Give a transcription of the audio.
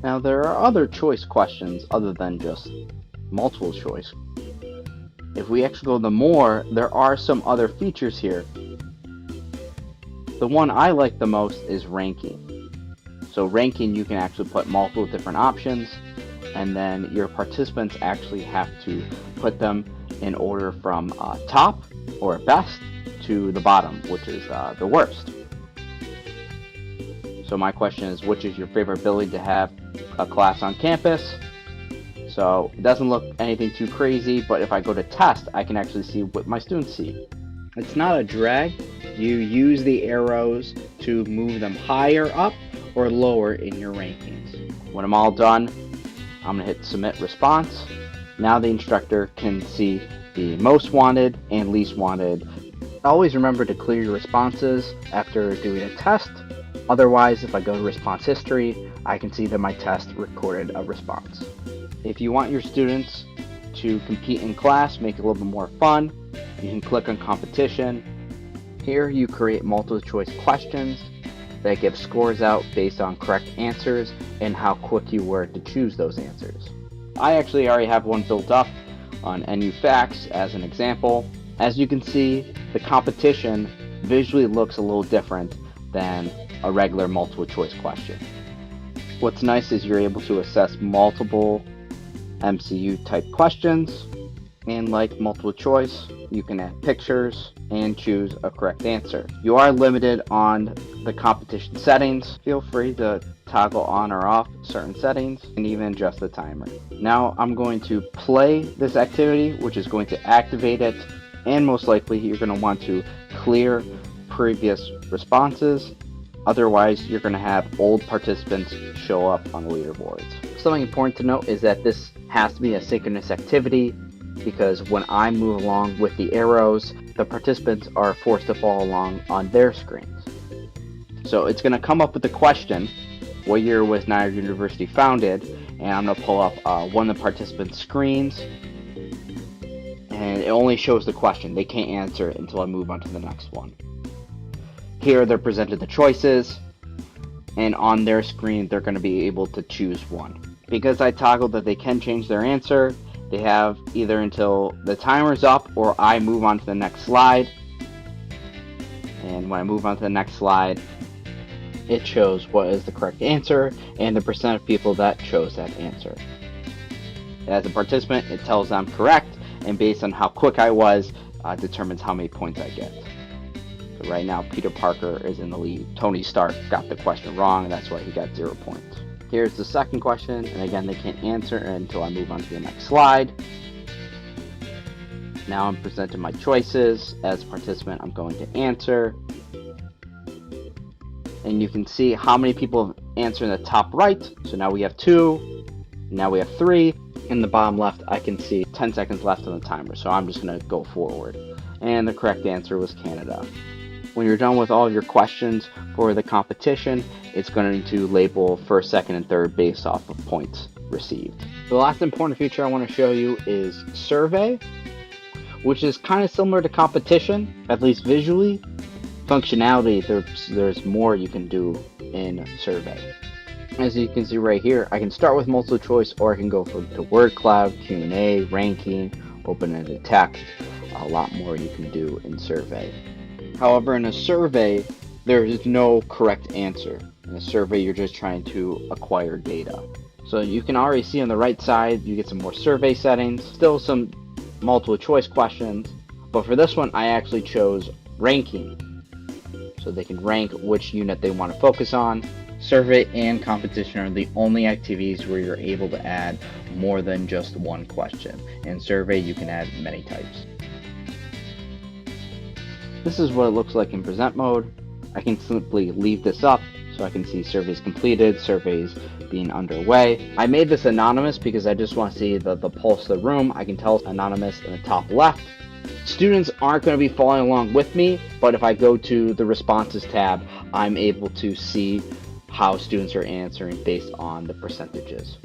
Now there are other choice questions other than just multiple choice. If we actually go to more, there are some other features here. The one I like the most is ranking. So ranking, you can actually put multiple different options, and then your participants actually have to put them in order from top or best to the bottom, which is the worst. So my question is, which is your favorite building to have a class on campus? So it doesn't look anything too crazy, but if I go to test, I can actually see what my students see. It's not a drag. You use the arrows to move them higher up or lower in your rankings. When I'm all done, I'm gonna hit submit response. Now the instructor can see the most wanted and least wanted. Always remember to clear your responses after doing a test. Otherwise, if I go to response history, I can see that my test recorded a response. If you want your students to compete in class, make it a little bit more fun, you can click on competition. Here you create multiple choice questions that give scores out based on correct answers and how quick you were to choose those answers. I actually already have one built up on NU Facts as an example. As you can see, the competition visually looks a little different than a regular multiple choice question. What's nice is you're able to assess multiple MCU type questions, and like multiple choice, you can add pictures and choose a correct answer. You are limited on the competition settings. Feel free to toggle on or off certain settings and even adjust the timer. Now I'm going to play this activity, which is going to activate it, and most likely you're going to want to clear previous responses. Otherwise, you're going to have old participants show up on the leaderboards. Something important to note is that this has to be a synchronous activity, because when I move along with the arrows, the participants are forced to follow along on their screens. So it's going to come up with the question, what year was Niagara University founded? And I'm going to pull up one of the participants' screens, and it only shows the question. They can't answer it until I move on to the next one. Here they're presented the choices, and on their screen they're going to be able to choose one. Because I toggled that they can change their answer, they have either until the timer's up or I move on to the next slide. And when I move on to the next slide, it shows what is the correct answer and the percent of people that chose that answer. As a participant, it tells them correct, and based on how quick I was, determines how many points I get. So right now, Peter Parker is in the lead. Tony Stark got the question wrong, and that's why he got 0 points. Here's the second question, and again, they can't answer until I move on to the next slide. Now I'm presenting my choices. As a participant, I'm going to answer. And you can see how many people have answered in the top right. So now we have 2, now we have 3. In the bottom left, I can see 10 seconds left on the timer, so I'm just going to go forward. And the correct answer was Canada. When you're done with all of your questions for the competition, it's going to label first, second, and third based off of points received. The last important feature I want to show you is survey, which is kind of similar to competition, at least visually. Functionality, there's more you can do in survey. As you can see right here, I can start with multiple choice, or I can go to word cloud, Q&A, ranking, open-ended text. A lot more you can do in survey. However, in a survey, there is no correct answer. In a survey, you're just trying to acquire data. So you can already see on the right side, you get some more survey settings, still some multiple choice questions, but for this one, I actually chose ranking. So they can rank which unit they want to focus on. Survey and competition are the only activities where you're able to add more than just one question. In survey, you can add many types. This is what it looks like in present mode. I can simply leave this up so I can see surveys completed, surveys being underway. I made this anonymous because I just want to see the pulse of the room. I can tell it's anonymous in the top left. Students aren't going to be following along with me, but if I go to the responses tab, I'm able to see how students are answering based on the percentages.